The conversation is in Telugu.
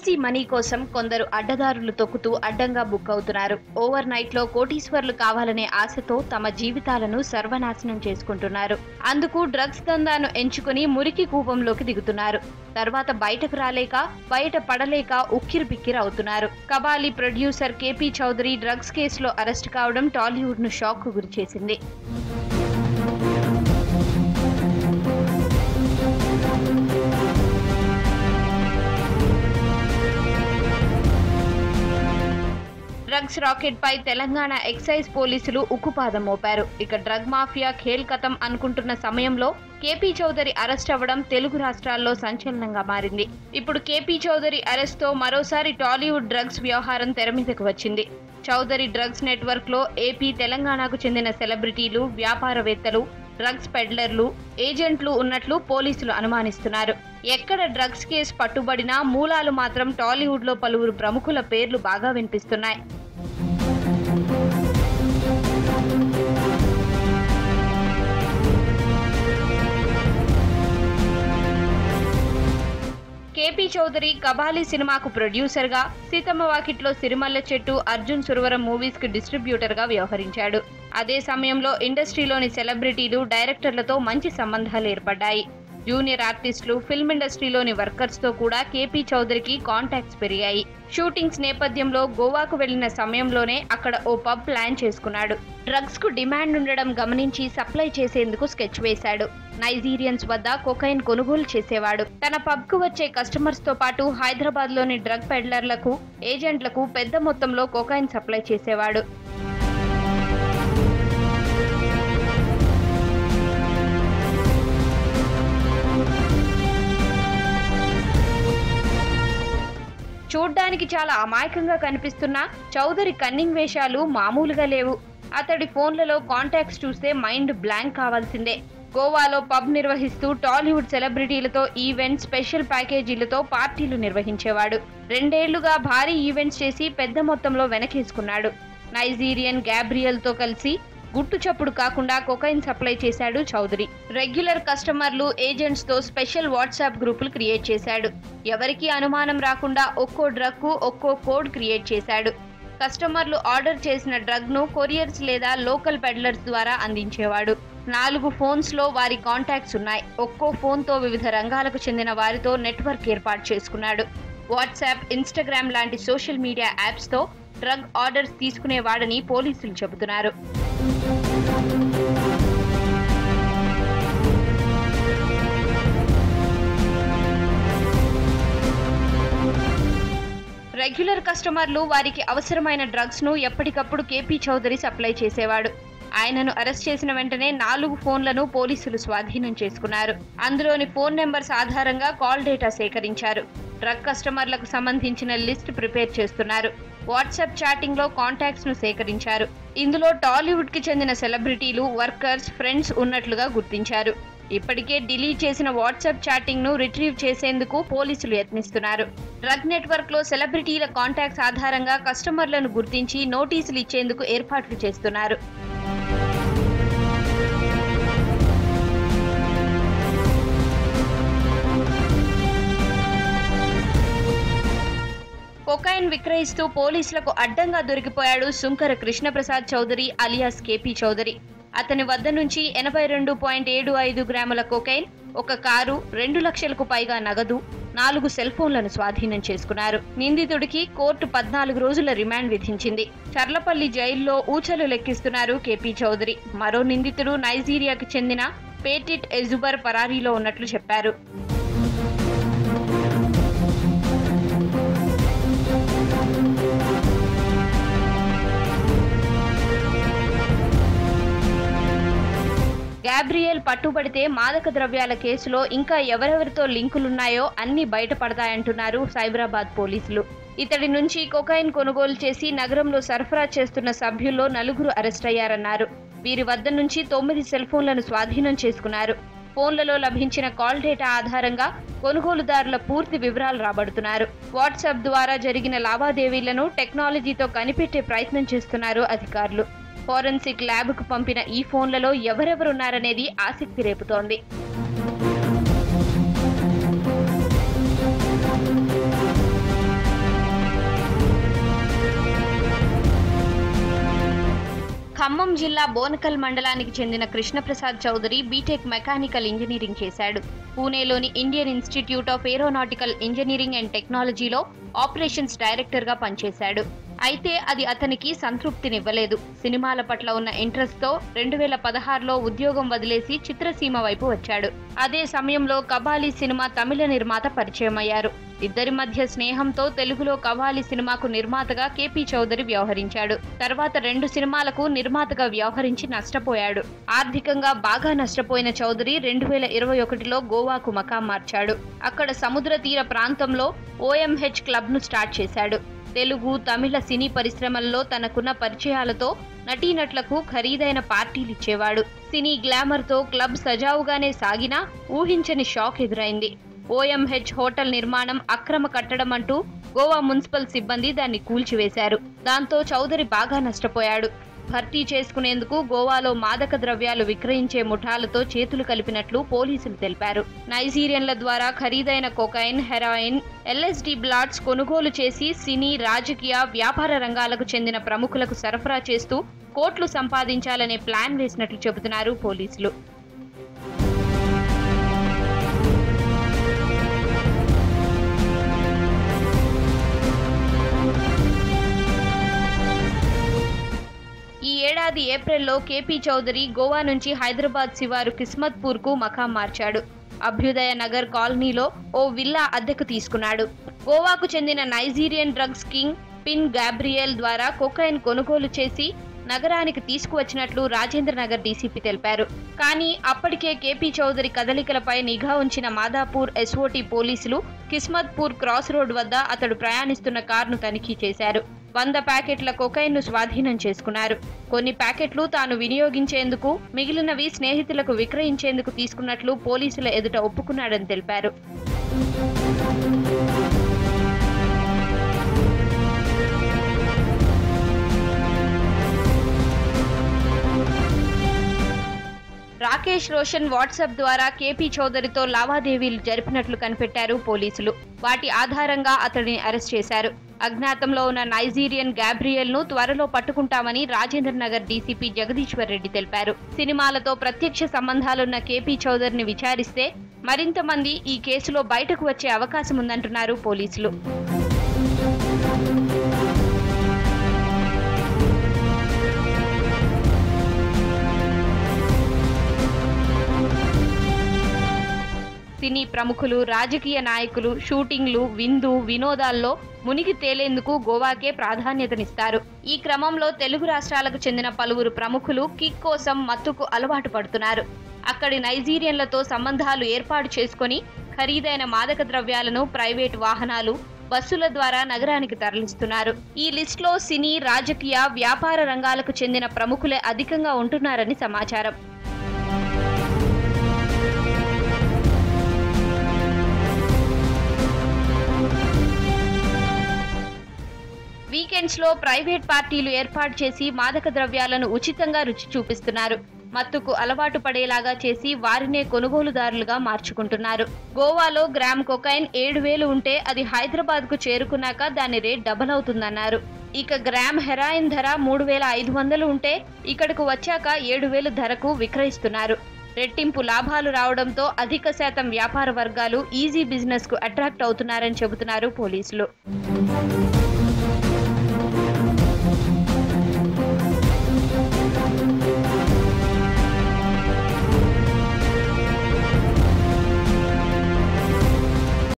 ఈజీ మనీ కోసం కొందరు అడ్డదారులు తొక్కుతూ అడ్డంగా బుక్ అవుతున్నారు. ఓవర్ నైట్ లో కోటీశ్వర్లు కావాలనే ఆశతో తమ జీవితాలను సర్వనాశనం చేసుకుంటున్నారు. అందుకు డ్రగ్స్ దందాను ఎంచుకుని మురికి కూపంలోకి దిగుతున్నారు. తర్వాత బయటకు రాలేక బయట పడలేక ఉక్కిరిబిక్కిరి అవుతున్నారు. Kabali producer KP Chaudhary drugs కేసులో అరెస్ట్ కావడం టాలీవుడ్ ను షాక్ కు గురిచేసింది. డ్రగ్స్ రాకెట్ పై తెలంగాణ ఎక్సైజ్ పోలీసులు ఉక్కుపాదం మోపారు. ఇక డ్రగ్ మాఫియా ఖేల్ కథం అనుకుంటున్న సమయంలో కేపీ చౌదరి అరెస్ట్ అవ్వడం తెలుగు రాష్ట్రాల్లో సంచలనంగా మారింది. ఇప్పుడు కేపీ చౌదరి అరెస్ట్ తో మరోసారి టాలీవుడ్ డ్రగ్స్ వ్యవహారం తెరమీదకు వచ్చింది. చౌదరి డ్రగ్స్ నెట్వర్క్ లో ఏపీ, తెలంగాణకు చెందిన సెలబ్రిటీలు, వ్యాపారవేత్తలు, డ్రగ్స్ పెడ్లర్లు, ఏజెంట్లు ఉన్నట్లు పోలీసులు అనుమానిస్తున్నారు. ఎక్కడ డ్రగ్స్ కేసు పట్టుబడినా మూలాలు మాత్రం టాలీవుడ్ లో పలువురు ప్రముఖుల పేర్లు బాగా వినిపిస్తున్నాయి. కేపీ చౌదరి కబాలి సినిమాకు ప్రొడ్యూసర్ గా, సీతమ్మ వాకిట్లో సిరిమల్ల చెట్టు, అర్జున్ సురవరం మూవీస్ కి డిస్ట్రిబ్యూటర్ గా వ్యవహరించాడు. అదే సమయంలో ఇండస్ట్రీలోని సెలబ్రిటీలు, డైరెక్టర్లతో మంచి సంబంధాలు ఏర్పడ్డాయి. జూనియర్ ఆర్టిస్టులు, ఫిల్మ్ ఇండస్ట్రీలోని వర్కర్స్ తో కూడా కేపీ చౌదరికి కాంటాక్ట్స్ పెరిగాయి. షూటింగ్స్ నేపథ్యంలో గోవాకు వెళ్లిన సమయంలోనే అక్కడ ఓ పబ్ ప్లాన్ చేసుకున్నాడు. డ్రగ్స్ కు డిమాండ్ ఉండడం గమనించి సప్లై చేసేందుకు స్కెచ్ వేశాడు. నైజీరియన్స్ వద్ద కొకైన్ కొనుగోలు చేసేవాడు. తన పబ్ కు వచ్చే కస్టమర్స్ తో పాటు హైదరాబాద్ లోని డ్రగ్ పెడ్లర్లకు, ఏజెంట్లకు పెద్ద మొత్తంలో కొకైన్ సప్లై చేసేవాడు. చూడ్డానికి చాలా అమాయకంగా కనిపిస్తున్న చౌదరి కన్నింగ్ వేషాలు మామూలుగా లేవు. అతడి ఫోన్లలో కాంటాక్ట్స్ చూస్తే మైండ్ బ్లాంక్ కావాల్సిందే. గోవాలో పబ్ నిర్వహిస్తూ టాలీవుడ్ సెలబ్రిటీలతో ఈవెంట్స్, స్పెషల్ ప్యాకేజీలతో పార్టీలు నిర్వహించేవాడు. 2 ఏళ్లుగా భారీ ఈవెంట్స్ చేసి పెద్ద మొత్తంలో వెనకేసుకున్నాడు. నైజీరియన్ గ్యాబ్రియల్ తో కలిసి గుట్టు చప్పుడు కాకుండా కొకైన్ సప్లై చేశాడు చౌదరి. రెగ్యులర్ కస్టమర్లు, ఏజెంట్స్ తో స్పెషల్ వాట్సాప్ గ్రూపులు క్రియేట్ చేశాడు. ఎవరికీ అనుమానం రాకుండా ఒక్కో డ్రగ్ కు ఒక్కో కోడ్ క్రియేట్ చేశాడు. కస్టమర్లు ఆర్డర్ చేసిన డ్రగ్ ను కొరియర్స్ లేదా లోకల్ పెడ్లర్స్ ద్వారా అందించేవాడు. 4 ఫోన్స్ లో వారి కాంటాక్ట్స్ ఉన్నాయి. ఒక్కో ఫోన్ తో వివిధ రంగాలకు చెందిన వారితో నెట్వర్క్ ఏర్పాటు చేసుకున్నాడు. వాట్సాప్, ఇన్స్టాగ్రామ్ లాంటి సోషల్ మీడియా యాప్స్ తో డ్రగ్ ఆర్డర్స్ తీసుకునేవాడని పోలీసులు చెబుతున్నారు. రెగ్యులర్ కస్టమర్లు వారికి అవసరమైన డ్రగ్స్ ను ఎప్పటికప్పుడు కేపీ చౌదరి సప్లై చేసేవాడు. ఆయనను అరెస్ట్ చేసిన వెంటనే 4 ఫోన్లను పోలీసులు స్వాధీనం చేసుకున్నారు. అందులోని ఫోన్ నెంబర్స్ ఆధారంగా కాల్ డేటా సేకరించారు. డ్రగ్ కస్టమర్లకు సంబంధించిన లిస్ట్ ప్రిపేర్ చేస్తున్నారు. వాట్సాప్ చాటింగ్ లో కాంటాక్ట్స్ ను సేకరించారు. ఇందులో టాలీవుడ్ కి చెందిన సెలబ్రిటీలు, వర్కర్స్, ఫ్రెండ్స్ ఉన్నట్లుగా గుర్తించారు. ఇప్పటికే డిలీట్ చేసిన వాట్సాప్ చాటింగ్ ను రిట్రీవ్ చేసేందుకు పోలీసులు యత్నిస్తున్నారు. డ్రగ్ నెట్వర్క్ లో సెలబ్రిటీల కాంటాక్ట్స్ ఆధారంగా కస్టమర్లను గుర్తించి నోటీసులు ఇచ్చేందుకు ఏర్పాట్లు చేస్తున్నారు. కొకైన్ విక్రయిస్తూ పోలీసులకు అడ్డంగా దొరికిపోయాడు సుంకర కృష్ణప్రసాద్ చౌదరి అలియాస్ కేపీ చౌదరి. అతని వద్ద నుంచి 82.75 గ్రాముల కొకైన్, ఒక కారు, 2 లక్షలకు పైగా నగదు, 4 సెల్ ఫోన్లను స్వాధీనం చేసుకున్నారు. నిందితుడికి కోర్టు 14 రోజుల రిమాండ్ విధించింది. చర్లపల్లి జైల్లో ఊచలు లెక్కిస్తున్నారు కేపీ చౌదరి. మరో నిందితుడు నైజీరియాకి చెందిన పేటిట్ ఎజుబర్ పరారీలో ఉన్నట్లు చెప్పారు. గ్యాబ్రియల్ పట్టుబడితే మాదక ద్రవ్యాల కేసులో ఇంకా ఎవరెవరితో లింకులున్నాయో అన్ని బయటపడతాయంటున్నారు సైబరాబాద్ పోలీసులు. ఇతడి నుంచి కొకైన్ కొనుగోలు చేసి నగరంలో సరఫరా చేస్తున్న సభ్యుల్లో 4 అరెస్ట్ అయ్యారన్నారు. వీరి వద్ద నుంచి 9 సెల్ ఫోన్లను స్వాధీనం చేసుకున్నారు. ఫోన్లలో లభించిన కాల్ డేటా ఆధారంగా కొనుగోలుదారుల పూర్తి వివరాలు రాబడుతున్నారు. వాట్సాప్ ద్వారా జరిగిన లావాదేవీలను టెక్నాలజీతో కనిపెట్టే ప్రయత్నం చేస్తున్నారు అధికారులు. ఫోరెన్సిక్ ల్యాబ్కు పంపిన ఈ ఫోన్లలో ఎవరెవరున్నారనేది ఆసక్తి రేపుతోంది. ఖమ్మం జిల్లా బోనకల్ మండలానికి చెందిన Krishnaprasad Chowdary BTech mechanical engineering చేశాడు. పూణేలోని Indian institute of aeronautical engineering and టెక్నాలజీలో ఆపరేషన్స్ డైరెక్టర్గా పనిచేశాడు. అయితే అది అతనికి సంతృప్తినివ్వలేదు. సినిమాల పట్ల ఉన్న ఇంట్రెస్ట్తో 2016లో ఉద్యోగం వదిలేసి చిత్రసీమ వైపు వచ్చాడు. అదే సమయంలో కబాలీ సినిమా తమిళ నిర్మాత పరిచయమయ్యారు. ఇద్దరి మధ్య స్నేహంతో తెలుగులో కబాలీ సినిమాకు నిర్మాతగా కేపీ చౌదరి వ్యవహరించాడు. తర్వాత 2 సినిమాలకు నిర్మాతగా వ్యవహరించి నష్టపోయాడు. ఆర్థికంగా బాగా నష్టపోయిన చౌదరి 2021లో గోవాకు మకాం మార్చాడు. అక్కడ సముద్ర తీర ప్రాంతంలో OMH క్లబ్ను స్టార్ట్ చేశాడు. తెలుగు, తమిళ సినీ పరిశ్రమల్లో తనకున్న పరిచయాలతో నటీనటులకు ఖరీదైన పార్టీలిచ్చేవాడు. సినీ గ్లామర్తో క్లబ్ సజావుగానే సాగినా ఊహించని షాక్ ఎదురైంది. OMH హోటల్ నిర్మాణం అక్రమ కట్టడం అంటూ గోవా మున్సిపల్ సిబ్బంది దాన్ని కూల్చివేశారు. దాంతో చౌదరి బాగా నష్టపోయాడు. భర్తీ చేసుకునేందుకు గోవాలో మాదక ద్రవ్యాలు విక్రయించే ముఠాలతో చేతులు కలిపినట్లు పోలీసులు తెలిపారు. నైజీరియన్ల ద్వారా ఖరీదైన కొకైన్, హెరాయిన్, LSD బ్లాట్స్ కొనుగోలు చేసి సినీ, రాజకీయ, వ్యాపార రంగాలకు చెందిన ప్రముఖులకు సరఫరా చేస్తూ కోట్లు సంపాదించాలనే ప్లాన్ వేసినట్లు చెబుతున్నారు పోలీసులు. ఈ ఏడాది ఏప్రిల్లో కేపీ చౌదరి గోవా నుంచి హైదరాబాద్ శివారు కిస్మత్పూర్కు మకాం మార్చాడు. అభ్యుదయ నగర్ కాలనీలో ఓ విల్లా అద్దెకు తీసుకున్నాడు. గోవాకు చెందిన Nigerian drugs king pin Gabriel ద్వారా కొకైన్ కొనుగోలు చేసి నగరానికి తీసుకువచ్చినట్లు రాజేంద్రనగర్ డీసీపీ తెలిపారు. కానీ అప్పటికే కేపీ చౌదరి కదలికలపై నిఘా ఉంచిన మాదాపూర్ SOT పోలీసులు కిస్మత్పూర్ క్రాస్ రోడ్ వద్ద అతడు ప్రయాణిస్తున్న కారును తనిఖీ చేశారు. 100 ప్యాకెట్ల కొకైన్ను స్వాధీనం చేసుకున్నారు. కొన్ని ప్యాకెట్లు తాను వినియోగించేందుకు, మిగిలినవి స్నేహితులకు విక్రయించేందుకు తీసుకున్నట్లు పోలీసుల ఎదుట ఒప్పుకున్నాడని తెలిపారు. రాకేష్ రోషన్ వాట్సాప్ ద్వారా కేపీ చౌదరితో లావాదేవీలు జరిపినట్లు కనిపెట్టారు పోలీసులు. వాటి ఆధారంగా అతడిని అరెస్ట్ చేశారు. అజ్ఞాతంలో ఉన్న నైజీరియన్ గాబ్రియల్ ను త్వరలో పట్టుకుంటామని రాజేంద్రనగర్ డీసీపీ జగదీశ్వర్ రెడ్డి తెలిపారు. సినిమాలతో ప్రత్యక్ష సంబంధాలున్న కేపీ చౌదరిని విచారిస్తే మరింత మంది ఈ కేసులో బయటకు వచ్చే అవకాశం ఉందంటున్నారు పోలీసులు. సినీ ప్రముఖులు, రాజకీయ నాయకులు షూటింగ్లు, విందు, వినోదాల్లో మునిగి తేలేందుకు గోవాకే ప్రాధాన్యతనిస్తారు. ఈ క్రమంలో తెలుగు రాష్ట్రాలకు చెందిన పలువురు ప్రముఖులు కిక్ కోసం మత్తుకు అలవాటు పడుతున్నారు. అక్కడి నైజీరియన్లతో సంబంధాలు ఏర్పాటు చేసుకుని ఖరీదైన మాదక ద్రవ్యాలను ప్రైవేట్ వాహనాలు, బస్సుల ద్వారా నగరానికి తరలిస్తున్నారు. ఈ లిస్టులో సినీ, రాజకీయ, వ్యాపార రంగాలకు చెందిన ప్రముఖులే అధికంగా ఉంటున్నారని సమాచారం. వీకెండ్స్ లో ప్రైవేట్ పార్టీలు ఏర్పాటు చేసి మాదక ద్రవ్యాలను ఉచితంగా రుచి చూపిస్తున్నారు. మత్తుకు అలవాటు పడేలాగా చేసి వారినే కొనుగోలుదారులుగా మార్చుకుంటున్నారు. గోవాలో గ్రామ్ కొకైన్ 7,000 ఉంటే అది హైదరాబాద్ కు చేరుకున్నాక దాని రేట్ డబల్ అవుతుందన్నారు. ఇక గ్రామ్ హెరాయిన్ ధర 3,500 ఉంటే ఇక్కడకు వచ్చాక 7,000 ధరకు విక్రయిస్తున్నారు. రెట్టింపు లాభాలు రావడంతో అధిక శాతం వ్యాపార వర్గాలు ఈజీ బిజినెస్ కు అట్రాక్ట్ అవుతున్నారని చెబుతున్నారు పోలీసులు.